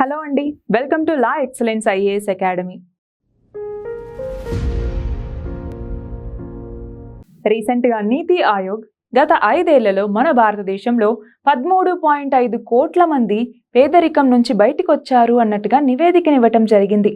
Hello అండి, welcome to law excellence IAS academy. రీసెంట్గా నీతి ఆయోగ్ గత 5 ఏళ్లలో మన భారతదేశంలో 13.5 కోట్ల మంది పేదరికం నుంచి బయటకు వచ్చారు అన్నట్టుగా నివేదికనివ్వటం జరిగింది.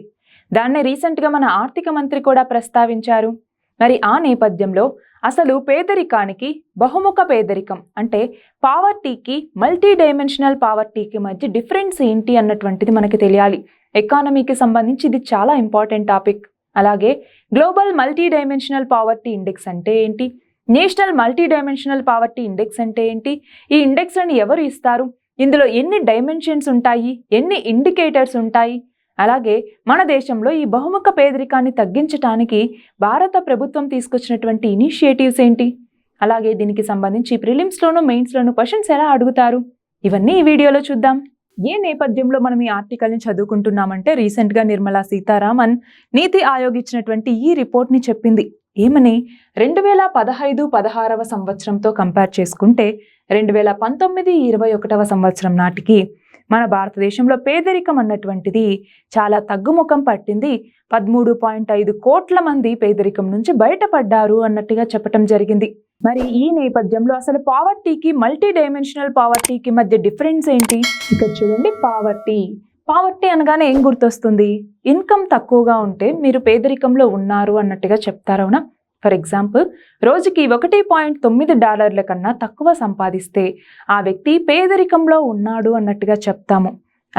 దాన్ని రీసెంట్గా మన ఆర్థిక మంత్రి కూడా ప్రస్తావించారు. మరి ఆ నేపథ్యంలో అసలు పేదరికానికి బహుముఖ పేదరికం అంటే పావర్టీకి మల్టీ డైమెన్షనల్ పావర్టీకి మధ్య డిఫరెన్స్ ఏంటి అన్నటువంటిది మనకి తెలియాలి. ఎకానమీకి సంబంధించి ఇది చాలా ఇంపార్టెంట్ టాపిక్. అలాగే global multi dimensional poverty index అంటే ఏంటి, national multi dimensional poverty index అంటే ఏంటి, ఈ ఇండెక్స్లను ఎవరు ఇస్తారు, ఇందులో ఎన్ని డైమెన్షన్స్ ఉంటాయి, ఎన్ని ఇండికేటర్స్ ఉంటాయి, అలాగే మన దేశంలో ఈ బహుముఖ పేదరికాన్ని తగ్గించడానికి భారత ప్రభుత్వం తీసుకొచ్చినటువంటి ఇనిషియేటివ్స్ ఏంటి, అలాగే దీనికి సంబంధించి ప్రిలిమ్స్లోను మెయిన్స్లోను క్వశ్చన్స్ ఎలా అడుగుతారు, ఇవన్నీ ఈ వీడియోలో చూద్దాం. ఏ నేపథ్యంలో మనం ఈ ఆర్టికల్ని చదువుకుంటున్నామంటే రీసెంట్గా నిర్మలా సీతారామన్ నీతి ఆయోగ్ ఇచ్చినటువంటి ఈ రిపోర్ట్ని చెప్పింది. ఏమని 2015-16వ సంవత్సరంతో కంపేర్ చేసుకుంటే 2019-21వ సంవత్సరం నాటికి మన భారతదేశంలో పేదరికం అన్నటువంటిది చాలా తగ్గుముఖం పట్టింది. 13.5 కోట్ల మంది పేదరికం నుంచి బయటపడ్డారు అన్నట్టుగా చెప్పటం జరిగింది. మరి ఈ నేపథ్యంలో అసలు పావర్టీకి మల్టీ డైమెన్షనల్ పావర్టీకి మధ్య డిఫరెన్స్ ఏంటి? ఇక్కడ చూడండి, పావర్టీ అనగానే ఏం గుర్తొస్తుంది? ఇన్కమ్ తక్కువగా ఉంటే మీరు పేదరికంలో ఉన్నారు అన్నట్టుగా చెప్తారవునా? ఫర్ ఎగ్జాంపుల్, రోజుకి $1.9 కన్నా తక్కువ సంపాదిస్తే ఆ వ్యక్తి పేదరికంలో ఉన్నాడు అన్నట్టుగా చెప్తాము.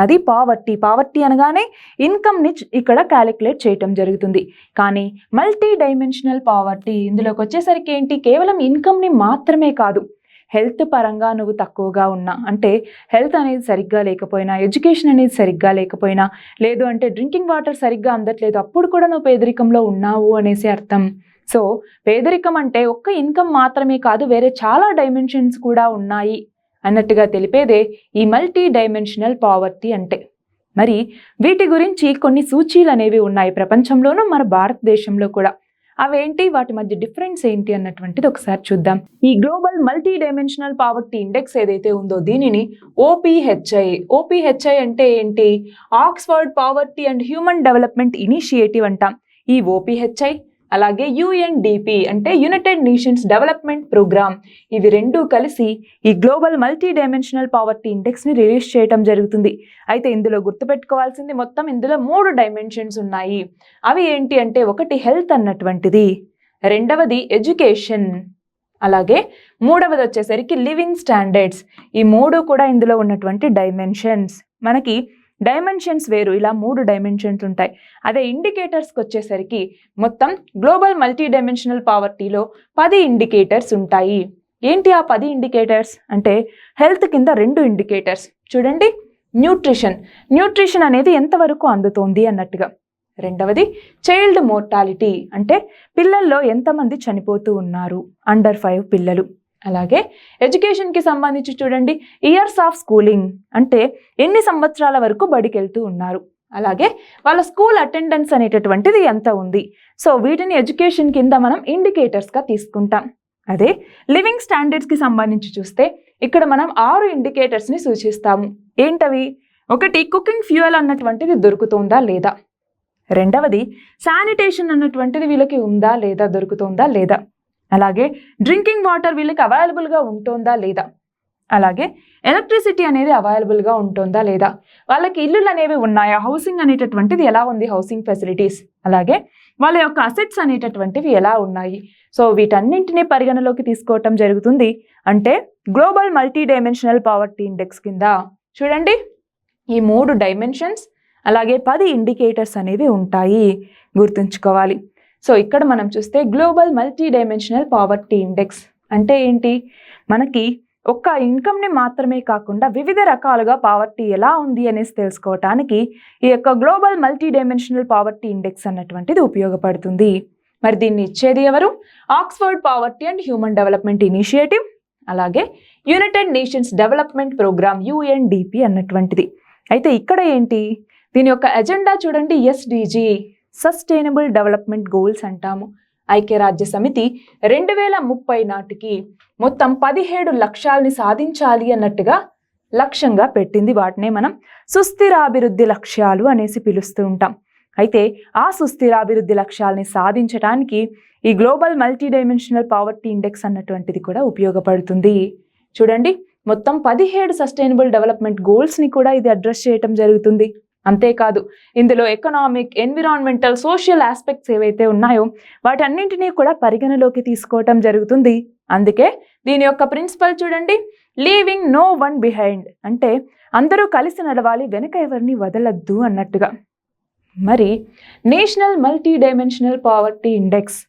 అది పావర్టీ అనగానే ఇన్కమ్ని ఇక్కడ క్యాలిక్యులేట్ చేయటం జరుగుతుంది. కానీ మల్టీ డైమెన్షనల్ పావర్టీ ఇందులోకి వచ్చేసరికి ఏంటి, కేవలం ఇన్కమ్ని మాత్రమే కాదు, హెల్త్ పరంగా నువ్వు తక్కువగా ఉన్నా, అంటే హెల్త్ అనేది సరిగ్గా లేకపోయినా, ఎడ్యుకేషన్ అనేది సరిగ్గా లేకపోయినా, లేదు అంటే డ్రింకింగ్ వాటర్ సరిగ్గా అందట్లేదు, అప్పుడు కూడా నువ్వు పేదరికంలో ఉన్నావు అనేసి అర్థం. సో పేదరికం అంటే ఒక్క ఇన్కమ్ మాత్రమే కాదు, వేరే చాలా డైమెన్షన్స్ కూడా ఉన్నాయి అన్నట్టుగా తెలిపేదే ఈ మల్టీ డైమెన్షనల్ పావర్టీ అంటే. మరి వీటి గురించి కొన్ని సూచీలు అనేవి ఉన్నాయి ప్రపంచంలోనూ మన భారతదేశంలో కూడా. అవేంటి, వాటి మధ్య డిఫరెన్స్ ఏంటి అన్నటువంటిది ఒకసారి చూద్దాం. ఈ global multi dimensional poverty index ఏదైతే ఉందో దీనిని ఓపీహెచ్ఐ అంటే ఏంటి, Oxford poverty and human development initiative అంటాం. ఈ ఓపీహెచ్ఐ అలాగే యుఎన్డిపి అంటే యునైటెడ్ నేషన్స్ డెవలప్మెంట్ ప్రోగ్రామ్, ఇవి రెండూ కలిసి ఈ గ్లోబల్ మల్టీ డైమెన్షనల్ పావర్టీ ఇండెక్స్ని రిలీజ్ చేయడం జరుగుతుంది. అయితే ఇందులో గుర్తుపెట్టుకోవాల్సింది మొత్తం ఇందులో 3 డైమెన్షన్స్ ఉన్నాయి. అవి ఏంటి అంటే, ఒకటి హెల్త్ అన్నటువంటిది, రెండవది ఎడ్యుకేషన్, అలాగే మూడవది వచ్చేసరికి లివింగ్ స్టాండర్డ్స్. ఈ 3 కూడా ఇందులో ఉన్నటువంటి డైమెన్షన్స్. మనకి డైమెన్షన్స్ వేరు, ఇలా 3 డైమెన్షన్స్ ఉంటాయి. అదే ఇండికేటర్స్కి వచ్చేసరికి మొత్తం గ్లోబల్ మల్టీ డైమెన్షనల్ పావర్టీలో 10 ఇండికేటర్స్ ఉంటాయి. ఏంటి ఆ 10 ఇండికేటర్స్ అంటే, హెల్త్ కింద 2 ఇండికేటర్స్ చూడండి, న్యూట్రిషన్ అనేది ఎంతవరకు అందుతోంది అన్నట్టుగా. రెండవది చైల్డ్ మోర్టాలిటీ అంటే పిల్లల్లో ఎంతమంది చనిపోతూ ఉన్నారు, అండర్ 5 పిల్లలు. అలాగే ఎడ్యుకేషన్కి సంబంధించి చూడండి, ఇయర్స్ ఆఫ్ స్కూలింగ్ అంటే ఎన్ని సంవత్సరాల వరకు బడికెళ్తూ ఉన్నారు, అలాగే వాళ్ళ స్కూల్ అటెండెన్స్ అనేటటువంటిది ఎంత ఉంది. సో వీటిని ఎడ్యుకేషన్ కింద మనం ఇండికేటర్స్గా తీసుకుంటాం. అదే లివింగ్ స్టాండర్డ్స్కి సంబంధించి చూస్తే ఇక్కడ మనం 6 ఇండికేటర్స్ని సూచిస్తాము. ఏంటవి? ఒకటి, కుకింగ్ ఫ్యూయల్ అన్నటువంటిది దొరుకుతుందా లేదా, రెండవది శానిటేషన్ అన్నటువంటిది వీళ్ళకి ఉందా లేదా, దొరుకుతుందా లేదా, అలాగే డ్రింకింగ్ వాటర్ వీళ్ళకి అవైలబుల్గా ఉంటుందా లేదా, అలాగే ఎలక్ట్రిసిటీ అనేది అవైలబుల్గా ఉంటుందా లేదా, వాళ్ళకి ఇల్లులు అనేవి ఉన్నాయా, హౌసింగ్ అనేటటువంటిది ఎలా ఉంది, హౌసింగ్ ఫెసిలిటీస్, అలాగే వాళ్ళ యొక్క అసెట్స్ అనేటటువంటివి ఎలా ఉన్నాయి. సో వీటన్నింటినీ పరిగణలోకి తీసుకోవటం జరుగుతుంది. అంటే global multi dimensional poverty index కింద చూడండి ఈ 3 డైమెన్షన్స్ అలాగే 10 ఇండికేటర్స్ అనేవి ఉంటాయి, గుర్తుంచుకోవాలి. సో ఇక్కడ మనం చూస్తే global multi dimensional poverty index అంటే ఏంటి, మనకి ఒక్క ఇన్కమ్ని మాత్రమే కాకుండా వివిధ రకాలుగా పావర్టీ ఎలా ఉంది అనేసి తెలుసుకోవటానికి ఈ యొక్క global multi dimensional poverty index అన్నటువంటిది ఉపయోగపడుతుంది. మరి దీన్ని ఇచ్చేది ఎవరు? Oxford poverty and human development initiative, అలాగే United Nations development programme UNDP అన్నటువంటిది. అయితే ఇక్కడ ఏంటి, దీని యొక్క ఎజెండా చూడండి, ఎస్డిజి సస్టైనబుల్ డెవలప్మెంట్ గోల్స్ అంటాము. ఐక్యరాజ్య సమితి 2030 నాటికి మొత్తం 17 లక్ష్యాల్ని సాధించాలి అన్నట్టుగా లక్ష్యంగా పెట్టింది. వాటినే మనం సుస్థిరాభివృద్ధి లక్ష్యాలు అనేసి పిలుస్తూ ఉంటాం. అయితే ఆ సుస్థిరాభివృద్ధి లక్ష్యాలని సాధించడానికి ఈ global multi dimensional poverty index అన్నటువంటిది కూడా ఉపయోగపడుతుంది. చూడండి, మొత్తం 17 సస్టైనబుల్ డెవలప్మెంట్ గోల్స్ని కూడా ఇది అడ్రస్ చేయటం జరుగుతుంది. అంతేకాదు, ఇందులో ఎకనామిక్, ఎన్విరాన్మెంటల్, సోషల్ ఆస్పెక్ట్స్ ఏవైతే ఉన్నాయో వాటన్నింటినీ కూడా పరిగణలోకి తీసుకోవటం జరుగుతుంది. అందుకే దీని యొక్క ప్రిన్సిపల్ చూడండి, లీవింగ్ నో వన్ బిహైండ్, అంటే అందరూ కలిసి నడవాలి, వెనక ఎవరిని వదలద్దు అన్నట్టుగా. మరి national multi dimensional poverty index,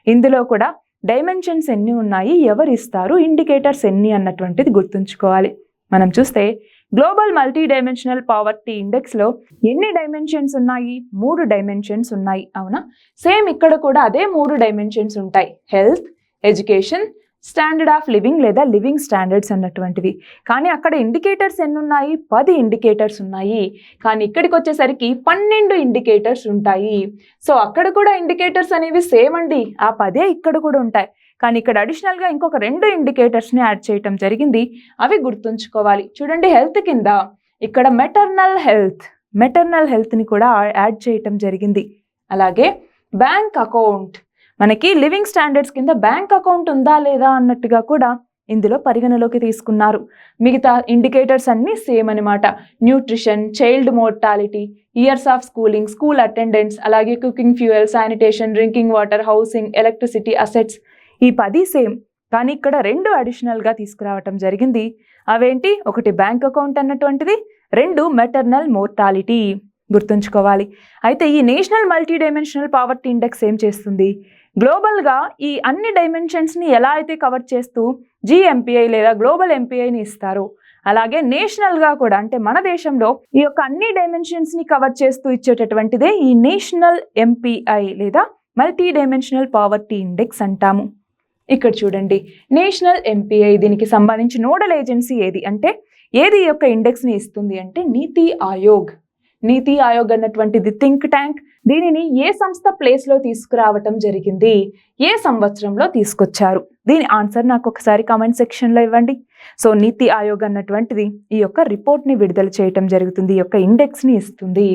ఇందులో కూడా డైమెన్షన్స్ ఎన్ని ఉన్నాయి, ఎవరు ఇస్తారు, ఇండికేటర్స్ ఎన్ని అన్నటువంటిది గుర్తుంచుకోవాలి. మనం చూస్తే గ్లోబల్ మల్టీ డైమెన్షనల్ పావర్టీ ఇండెక్స్లో ఎన్ని డైమెన్షన్స్ ఉన్నాయి? 3 డైమెన్షన్స్ ఉన్నాయి. అవునా? సేమ్ ఇక్కడ కూడా అదే 3 డైమెన్షన్స్ ఉంటాయి. Health, education, standard of living లేదా లివింగ్ స్టాండర్డ్స్ అన్నటువంటివి. కానీ అక్కడ ఇండికేటర్స్ ఎన్ని ఉన్నాయి? 10 ఇండికేటర్స్ ఉన్నాయి. కానీ ఇక్కడికి వచ్చేసరికి 12 ఇండికేటర్స్ ఉంటాయి. సో అక్కడ కూడా ఇండికేటర్స్ అనేవి సేమ్ అండి, ఆ 10 ఇక్కడ కూడా ఉంటాయి. కానీ ఇక్కడ అడిషనల్గా ఇంకొక 2 ఇండికేటర్స్ని యాడ్ చేయటం జరిగింది. అవి గుర్తుంచుకోవాలి. చూడండి, హెల్త్ కింద ఇక్కడ మెటర్నల్ హెల్త్ని కూడా యాడ్ చేయటం జరిగింది. అలాగే బ్యాంక్ అకౌంట్, మనకి లివింగ్ స్టాండర్డ్స్ కింద బ్యాంక్ అకౌంట్ ఉందా లేదా అన్నట్టుగా కూడా ఇందులో పరిగణలోకి తీసుకున్నారు. మిగతా ఇండికేటర్స్ అన్నీ సేమ్ అనమాట. Nutrition, child mortality, years of schooling, school attendance, అలాగే cooking fuel, sanitation, drinking water, housing, electricity, assets, ఈ 10 సేమ్. కానీ ఇక్కడ 2 అడిషనల్గా తీసుకురావటం జరిగింది. అవేంటి? ఒకటి బ్యాంక్ అకౌంట్ అన్నటువంటిది, 2 మెటర్నల్ మోర్టాలిటీ. గుర్తుంచుకోవాలి. అయితే ఈ national multi dimensional poverty index ఏం చేస్తుంది? గ్లోబల్గా ఈ అన్ని డైమెన్షన్స్ని ఎలా అయితే కవర్ చేస్తూ GMPI లేదా గ్లోబల్ MPIని ఇస్తారో, అలాగే నేషనల్గా కూడా, అంటే మన దేశంలో ఈ యొక్క అన్ని డైమెన్షన్స్ని కవర్ చేస్తూ ఇచ్చేటటువంటిదే ఈ నేషనల్ MPI లేదా మల్టీ డైమెన్షనల్ పావర్టీ ఇండెక్స్ అంటాము. ఇక్కడ చూడండి, నేషనల్ MPI, దీనికి సంబంధించి నోడల్ ఏజెన్సీ ఏది అంటే, ఏది ఈ యొక్క ఇండెక్స్ని ఇస్తుంది అంటే నీతి ఆయోగ్. నీతి ఆయోగ్ అన్నటువంటిది థింక్ ట్యాంక్. దీనిని ఏ సంస్థ ప్లేస్లో తీసుకురావటం జరిగింది, ఏ సంవత్సరంలో తీసుకొచ్చారు? దీని ఆన్సర్ నాకు ఒకసారి కామెంట్ సెక్షన్లో ఇవ్వండి. సో నీతి ఆయోగ్ అన్నటువంటిది ఈ యొక్క రిపోర్ట్ని విడుదల చేయటం జరుగుతుంది, ఈ యొక్క ఇండెక్స్ని ఇస్తుంది.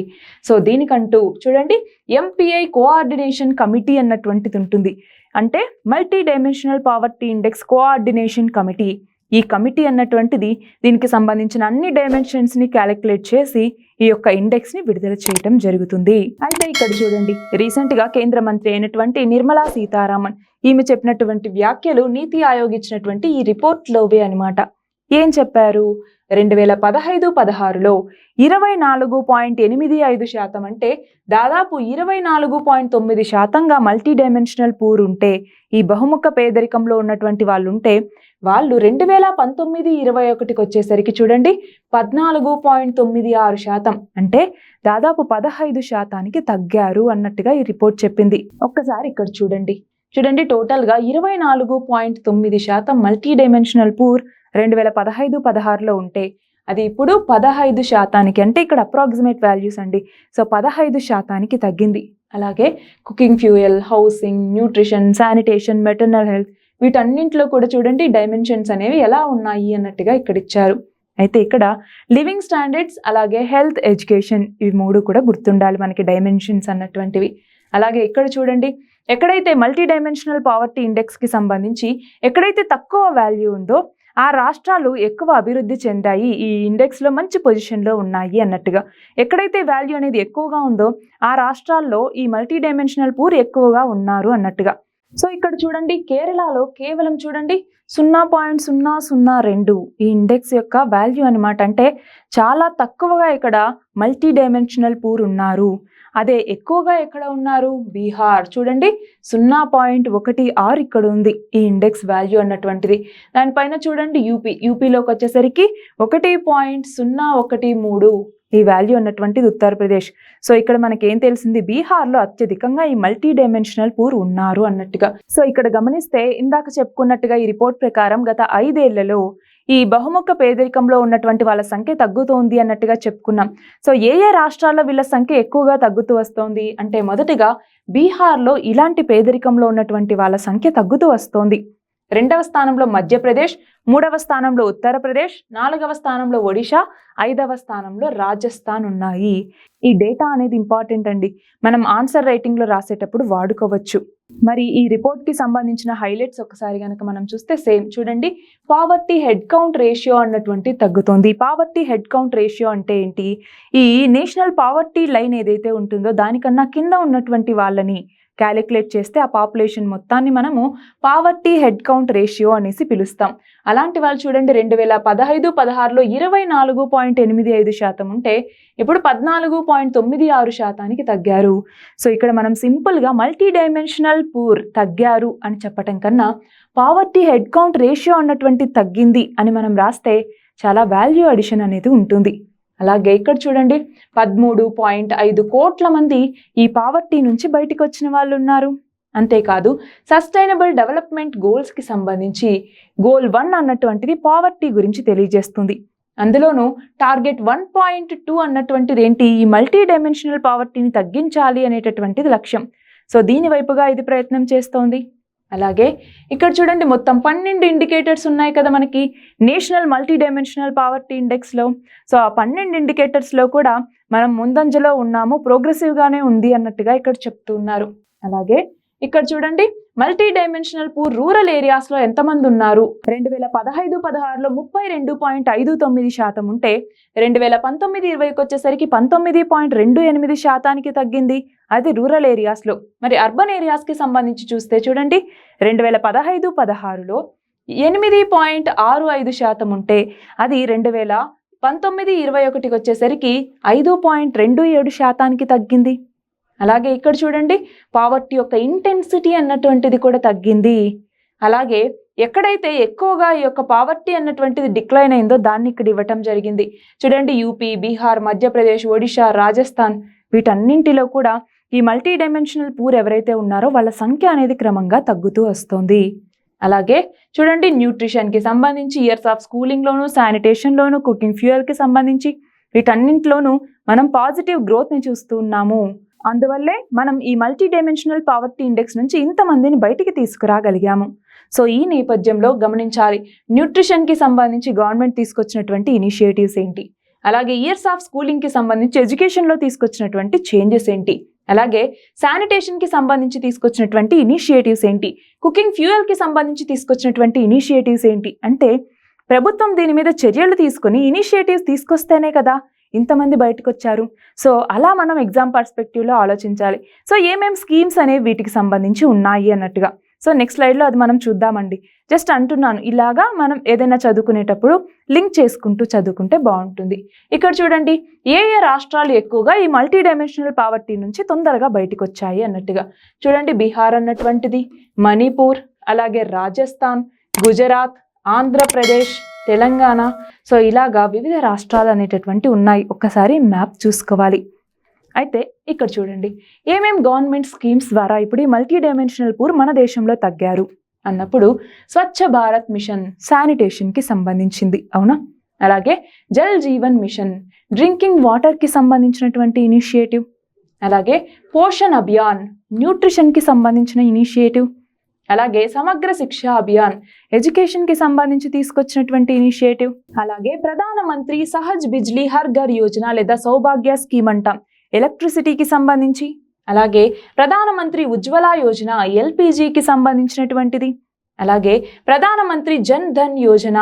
సో దీనికంటూ చూడండి, MPI కోఆర్డినేషన్ కమిటీ అన్నటువంటిది ఉంటుంది. అంటే multi dimensional poverty index coordination committee. ఈ కమిటీ అన్నటువంటిది దీనికి సంబంధించిన అన్ని డైమెన్షన్స్ని క్యాలిక్యులేట్ చేసి ఈ యొక్క ఇండెక్స్ని విడుదల చేయటం జరుగుతుంది. అయితే ఇక్కడ చూడండి, రీసెంట్గా కేంద్ర మంత్రి అయినటువంటి నిర్మలా సీతారామన్, ఈమె చెప్పినటువంటి వ్యాఖ్యలు నీతి ఆయోగ్ ఇచ్చినటువంటి ఈ రిపోర్ట్లోవే అనమాట. ఏం చెప్పారు? 2015-16లో 24.85% అంటే దాదాపు 24.9%గా మల్టీ డైమెన్షనల్ పూర్ ఉంటే, ఈ బహుముఖ పేదరికంలో ఉన్నటువంటి వాళ్ళు ఉంటే, వాళ్ళు 2019-21కి వచ్చేసరికి చూడండి 14.96%, అంటే దాదాపు 15%కి తగ్గారు అన్నట్టుగా ఈ రిపోర్ట్ చెప్పింది. ఒక్కసారి ఇక్కడ చూడండి టోటల్గా 24.9% మల్టీ డైమెన్షనల్ పూర్ 2015-16లో ఉంటే, అది ఇప్పుడు 15%, అంటే ఇక్కడ అప్రాక్సిమేట్ వాల్యూస్ అండి. సో 15%కి తగ్గింది. అలాగే cooking fuel, housing, nutrition, sanitation, maternal health, వీటన్నింటిలో కూడా చూడండి డైమెన్షన్స్ అనేవి ఎలా ఉన్నాయి అన్నట్టుగా ఇక్కడ ఇచ్చారు. అయితే ఇక్కడ లివింగ్ స్టాండర్డ్స్, అలాగే హెల్త్, ఎడ్యుకేషన్, ఇవి 3 కూడా గుర్తుండాలి మనకి డైమెన్షన్స్ అన్నటువంటివి. అలాగే ఇక్కడ చూడండి, ఎక్కడైతే మల్టీ డైమెన్షనల్ పావర్టీ ఇండెక్స్కి సంబంధించి ఎక్కడైతే తక్కువ వాల్యూ ఉందో ఆ రాష్ట్రాలు ఎక్కువ అభివృద్ధి చెందాయి, ఈ ఇండెక్స్లో మంచి పొజిషన్లో ఉన్నాయి అన్నట్టుగా. ఎక్కడైతే వాల్యూ అనేది ఎక్కువగా ఉందో ఆ రాష్ట్రాల్లో ఈ మల్టీ డైమెన్షనల్ పూర్ ఎక్కువగా ఉన్నారు అన్నట్టుగా. సో ఇక్కడ చూడండి, కేరళలో కేవలం చూడండి 0.002 ఈ ఇండెక్స్ యొక్క వాల్యూ అనమాట. అంటే చాలా తక్కువగా ఇక్కడ మల్టీ డైమెన్షనల్ పూర్ ఉన్నారు. అదే ఎక్కువగా ఎక్కడ ఉన్నారు? బీహార్. చూడండి 0.16 ఇక్కడ ఉంది ఈ ఇండెక్స్ వాల్యూ అన్నటువంటిది. దానిపైన చూడండి యూపీలోకి వచ్చేసరికి 1.013 ఈ వాల్యూ అన్నటువంటిది ఉత్తరప్రదేశ్. సో ఇక్కడ మనకి ఏం తెలిసింది? బీహార్లో అత్యధికంగా ఈ మల్టీ డైమెన్షనల్ పూర్ ఉన్నారు అన్నట్టుగా. సో ఇక్కడ గమనిస్తే ఇందాక చెప్పుకున్నట్టుగా ఈ రిపోర్ట్ ప్రకారం గత 5 ఏళ్లలో ఈ బహుముఖ పేదరికంలో ఉన్నటువంటి వాళ్ళ సంఖ్య తగ్గుతోంది అన్నట్టుగా చెప్పుకున్నాం. సో ఏ రాష్ట్రాల్లో వీళ్ళ సంఖ్య ఎక్కువగా తగ్గుతూ వస్తోంది అంటే, మొదటిగా బీహార్లో ఇలాంటి పేదరికంలో ఉన్నటువంటి వాళ్ళ సంఖ్య తగ్గుతూ వస్తోంది. రెండవ స్థానంలో మధ్యప్రదేశ్, మూడవ స్థానంలో ఉత్తరప్రదేశ్, నాలుగవ స్థానంలో ఒడిషా, ఐదవ స్థానంలో రాజస్థాన్ ఉన్నాయి. ఈ డేటా అనేది ఇంపార్టెంట్ అండి, మనం ఆన్సర్ రైటింగ్లో రాసేటప్పుడు వాడుకోవచ్చు. మరి ఈ రిపోర్ట్కి సంబంధించిన హైలైట్స్ ఒకసారి కనుక మనం చూస్తే సేమ్ చూడండి, పావర్టీ హెడ్ కౌంట్ రేషియో అన్నటువంటి తగ్గుతోంది. పావర్టీ హెడ్ కౌంట్ రేషియో అంటే ఏంటి? ఈ నేషనల్ పావర్టీ లైన్ ఏదైతే ఉంటుందో దానికన్నా కింద ఉన్నటువంటి వాళ్ళని క్యాలిక్యులేట్ చేస్తే ఆ పాపులేషన్ మొత్తాన్ని మనము పావర్టీ హెడ్ కౌంట్ రేషియో అనేసి పిలుస్తాం. అలాంటి వాళ్ళు చూడండి 2015-16లో 24.85% ఉంటే ఇప్పుడు 14.96% తగ్గారు. సో ఇక్కడ మనం సింపుల్గా మల్టీ డైమెన్షనల్ పూర్ తగ్గారు అని చెప్పటం కన్నా పావర్టీ హెడ్ కౌంట్ రేషియో అన్నటువంటి తగ్గింది అని మనం రాస్తే చాలా వాల్యూ అడిషన్ అనేది ఉంటుంది. అలాగే ఇక్కడ చూడండి 13.5 కోట్ల మంది ఈ పావర్టీ నుంచి బయటకు వచ్చిన వాళ్ళు ఉన్నారు. అంతేకాదు సస్టైనబుల్ డెవలప్మెంట్ గోల్స్కి సంబంధించి గోల్ 1 అన్నటువంటిది పావర్టీ గురించి తెలియజేస్తుంది. అందులోనూ టార్గెట్ 1.2 అన్నటువంటిది ఏంటి? ఈ మల్టీ డైమెన్షనల్ పావర్టీని తగ్గించాలి అనేటటువంటిది లక్ష్యం. సో దీని వైపుగా ఇది ప్రయత్నం చేస్తోంది. అలాగే ఇక్కడ చూడండి మొత్తం 12 ఇండికేటర్స్ ఉన్నాయి కదా మనకి నేషనల్ మల్టీ డైమెన్షనల్ పావర్టీ ఇండెక్స్లో. సో ఆ 12 ఇండికేటర్స్లో కూడా మనం ముందంజలో ఉన్నాము, ప్రోగ్రెసివ్గానే ఉంది అన్నట్టుగా ఇక్కడ చెప్తున్నారు. అలాగే ఇక్కడ చూడండి మల్టీ డైమెన్షనల్ పూర్ రూరల్ ఏరియాస్లో ఎంతమంది ఉన్నారు? 2015-16లో 32.59% ఉంటే 2019-20కి వచ్చేసరికి 19.28%కి తగ్గింది. అది రూరల్ ఏరియాస్లో. మరి అర్బన్ ఏరియాస్కి సంబంధించి చూస్తే చూడండి 2015-16లో 8.65% ఉంటే అది 2019-21కి వచ్చేసరికి 5.27%కి తగ్గింది. అలాగే ఇక్కడ చూడండి పావర్టీ యొక్క ఇంటెన్సిటీ అన్నటువంటిది కూడా తగ్గింది. అలాగే ఎక్కడైతే ఎక్కువగా ఈ యొక్క పావర్టీ అన్నటువంటిది డిక్లైన్ అయిందో దాన్ని ఇక్కడ ఇవ్వటం జరిగింది. చూడండి యూపీ, బీహార్, మధ్యప్రదేశ్, ఒడిషా, రాజస్థాన్ వీటన్నింటిలో కూడా ఈ మల్టీ డైమెన్షనల్ పూర్ ఎవరైతే ఉన్నారో వాళ్ళ సంఖ్య అనేది క్రమంగా తగ్గుతూ వస్తుంది. అలాగే చూడండి న్యూట్రిషన్కి సంబంధించి ఇయర్స్ ఆఫ్ స్కూలింగ్లోను, శానిటేషన్లోను, కుకింగ్ ఫ్యూయల్కి సంబంధించి వీటన్నింటిలోనూ మనం పాజిటివ్ గ్రోత్ని చూస్తూ ఉన్నాము. అందువల్లే మనం ఈ మల్టీ డైమెన్షనల్ పావర్టీ ఇండెక్స్ నుంచి ఇంతమందిని బయటికి తీసుకురాగలిగాము. సో ఈ నేపథ్యంలో గమనించాలి న్యూట్రిషన్కి సంబంధించి గవర్నమెంట్ తీసుకొచ్చినటువంటి ఇనిషియేటివ్స్ ఏంటి, అలాగే ఇయర్స్ ఆఫ్ స్కూలింగ్కి సంబంధించి ఎడ్యుకేషన్లో తీసుకొచ్చినటువంటి చేంజెస్ ఏంటి, అలాగే శానిటేషన్కి సంబంధించి తీసుకొచ్చినటువంటి ఇనిషియేటివ్స్ ఏంటి, కుకింగ్ ఫ్యూయల్కి సంబంధించి తీసుకొచ్చినటువంటి ఇనిషియేటివ్స్ ఏంటి అంటే ప్రభుత్వం దీని మీద చర్యలు తీసుకొని ఇనిషియేటివ్స్ తీసుకొస్తేనే కదా ఇంతమంది బయటకు వచ్చారు. సో అలా మనం ఎగ్జామ్ పర్స్పెక్టివ్లో ఆలోచించాలి. సో ఏమేం స్కీమ్స్ అనేవి వీటికి సంబంధించి ఉన్నాయి అన్నట్టుగా. సో నెక్స్ట్ స్లైడ్లో అది మనం చూద్దామండి. జస్ట్ అంటున్నాను ఇలాగా మనం ఏదైనా చదువుకునేటప్పుడు లింక్ చేసుకుంటూ చదువుకుంటే బాగుంటుంది. ఇక్కడ చూడండి ఏ ఏ రాష్ట్రాలు ఎక్కువగా ఈ మల్టీ డైమెన్షనల్ పావర్టీ నుంచి తొందరగా బయటకు వచ్చాయి అన్నట్టుగా. చూడండి బీహార్ అన్నటువంటిది, మణిపూర్, అలాగే రాజస్థాన్, గుజరాత్, ఆంధ్రప్రదేశ్, తెలంగాణ. సో ఇలాగా వివిధ రాష్ట్రాలు అనేటటువంటి ఉన్నాయి. ఒక్కసారి మ్యాప్ చూసుకోవాలి. అయితే ఇక్కడ చూడండి ఏమేం గవర్నమెంట్ స్కీమ్స్ ద్వారా ఇప్పుడు ఈ మల్టీ డైమెన్షనల్ పూర్ మన దేశంలో తగ్గారు అన్నప్పుడు స్వచ్ఛ భారత్ మిషన్ శానిటేషన్కి సంబంధించింది, అవునా? అలాగే జల్ జీవన్ మిషన్ డ్రింకింగ్ వాటర్కి సంబంధించినటువంటి ఇనిషియేటివ్, అలాగే పోషణ్ అభియాన్ న్యూట్రిషన్కి సంబంధించిన ఇనిషియేటివ్, అలాగే సమగ్ర శిక్ష అభియాన్ ఎడ్యుకేషన్కి సంబంధించి తీసుకొచ్చినటువంటి ఇనిషియేటివ్, అలాగే ప్రధానమంత్రి సహజ్ బిజ్లీ హర్ ఘర్ యోజన లేదా సౌభాగ్య స్కీమ్ అంటాం ఎలక్ట్రిసిటీకి సంబంధించి, అలాగే ప్రధానమంత్రి ఉజ్వల యోజన ఎల్పిజికి సంబంధించినటువంటిది, అలాగే ప్రధానమంత్రి జన్ ధన్ యోజన.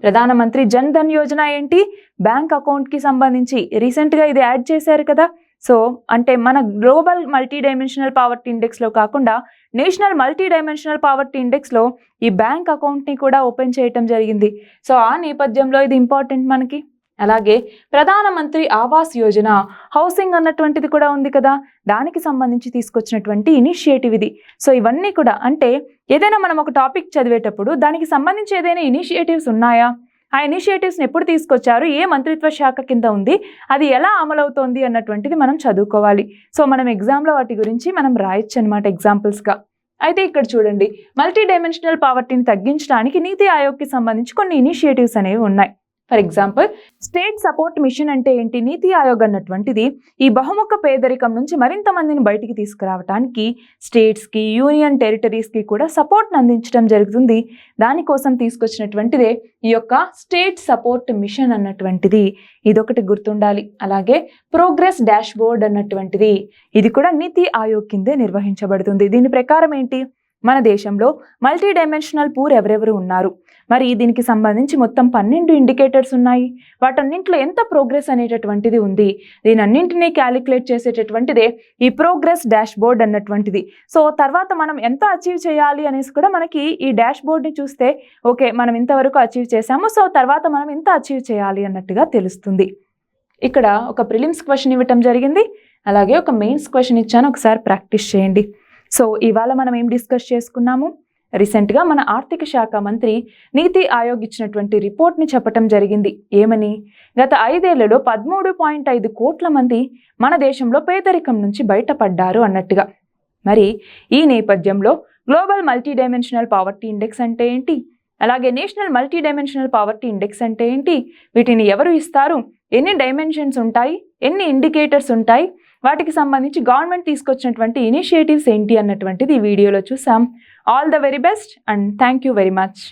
ప్రధానమంత్రి జన్ ధన్ యోజన ఏంటి? బ్యాంక్ అకౌంట్కి సంబంధించి రీసెంట్గా ఇది యాడ్ చేశారు కదా. సో అంటే మన గ్లోబల్ మల్టీ డైమెన్షనల్ పావర్టీ ఇండెక్స్లో కాకుండా నేషనల్ మల్టీ డైమెన్షనల్ పావర్టీ ఇండెక్స్లో ఈ బ్యాంక్ అకౌంట్ని కూడా ఓపెన్ చేయటం జరిగింది. సో ఆ నేపథ్యంలో ఇది ఇంపార్టెంట్ మనకి. అలాగే ప్రధానమంత్రి ఆవాస్ యోజన హౌసింగ్ అన్నటువంటిది కూడా ఉంది కదా, దానికి సంబంధించి తీసుకొచ్చినటువంటి ఇనిషియేటివ్ ఇది. సో ఇవన్నీ కూడా అంటే ఏదైనా మనం ఒక టాపిక్ చదివేటప్పుడు దానికి సంబంధించి ఏదైనా ఇనిషియేటివ్స్ ఉన్నాయా, ఆ ఇనిషియేటివ్స్ని ఎప్పుడు తీసుకొచ్చారు, ఏ మంత్రిత్వ శాఖ కింద ఉంది, అది ఎలా అమలవుతోంది అన్నటువంటిది మనం చదువుకోవాలి. సో మనం ఎగ్జామ్లో వాటి గురించి మనం రాయొచ్చు అనమాట ఎగ్జాంపుల్స్గా. అయితే ఇక్కడ చూడండి మల్టీ డైమెన్షనల్ పావర్టీని తగ్గించడానికి నీతి ఆయోగ్కి సంబంధించి కొన్ని ఇనిషియేటివ్స్ అనేవి ఉన్నాయి. For example state support mission అంటే ఏంటి? నీతి ఆయోగ్ అన్నటువంటిది ఈ బహుముఖ పేదరికం నుంచి మరింత మందిని బయటికి తీసుకురావడానికి స్టేట్స్కి, యూనియన్ టెరిటరీస్కి కూడా సపోర్ట్ని అందించడం జరుగుతుంది. దానికోసం తీసుకొచ్చినటువంటిదే ఈ యొక్క స్టేట్ సపోర్ట్ మిషన్ అన్నటువంటిది. ఇదొకటి గుర్తుండాలి. అలాగే ప్రోగ్రెస్ డాష్ బోర్డ్ అన్నటువంటిది ఇది కూడా నీతి ఆయోగ్ కిందే నిర్వహించబడుతుంది. దీని ప్రకారం ఏంటి? మన దేశంలో మల్టీ డైమెన్షనల్ పూర్ ఎవరెవరు ఉన్నారు, మరి దీనికి సంబంధించి మొత్తం 12 ఇండికేటర్స్ ఉన్నాయి. వాటన్నింటిలో ఎంత ప్రోగ్రెస్ అనేటటువంటిది ఉంది, దీనన్నింటినీ క్యాలిక్యులేట్ చేసేటటువంటిదే ఈ ప్రోగ్రెస్ డాష్ బోర్డ్ అన్నటువంటిది. సో తర్వాత మనం ఎంత అచీవ్ చేయాలి అనేసి కూడా మనకి ఈ డాష్ బోర్డ్ని చూస్తే ఓకే మనం ఇంతవరకు అచీవ్ చేసాము, సో తర్వాత మనం ఎంత అచీవ్ చేయాలి అన్నట్టుగా తెలుస్తుంది. ఇక్కడ ఒక ప్రిలిమ్స్ క్వశ్చన్ ఇవ్వటం జరిగింది, అలాగే ఒక మెయిన్స్ క్వశ్చన్ ఇచ్చాను, ఒకసారి ప్రాక్టీస్ చేయండి. సో ఇవాళ మనం ఏం డిస్కస్ చేసుకున్నాము? రీసెంట్గా మన ఆర్థిక శాఖ మంత్రి నీతి ఆయోగ్ ఇచ్చినటువంటి రిపోర్ట్ని చెప్పటం జరిగింది. ఏమని? గత 5 ఏళ్లలో 13.5 కోట్ల మంది మన దేశంలో పేదరికం నుంచి బయటపడ్డారు అన్నట్టుగా. మరి ఈ నేపథ్యంలో global multi dimensional poverty index అంటే ఏంటి, అలాగే national multi dimensional poverty index అంటే ఏంటి, వీటిని ఎవరు ఇస్తారు, ఎన్ని డైమెన్షన్స్ ఉంటాయి, ఎన్ని ఇండికేటర్స్ ఉంటాయి, వాటికి సంబంధించి గవర్నమెంట్ తీసుకొచ్చినటువంటి ఇనిషియేటివ్స్ ఏంటి అన్నటువంటిది ఈ వీడియోలో చూసాం. All the very best and thank you very much.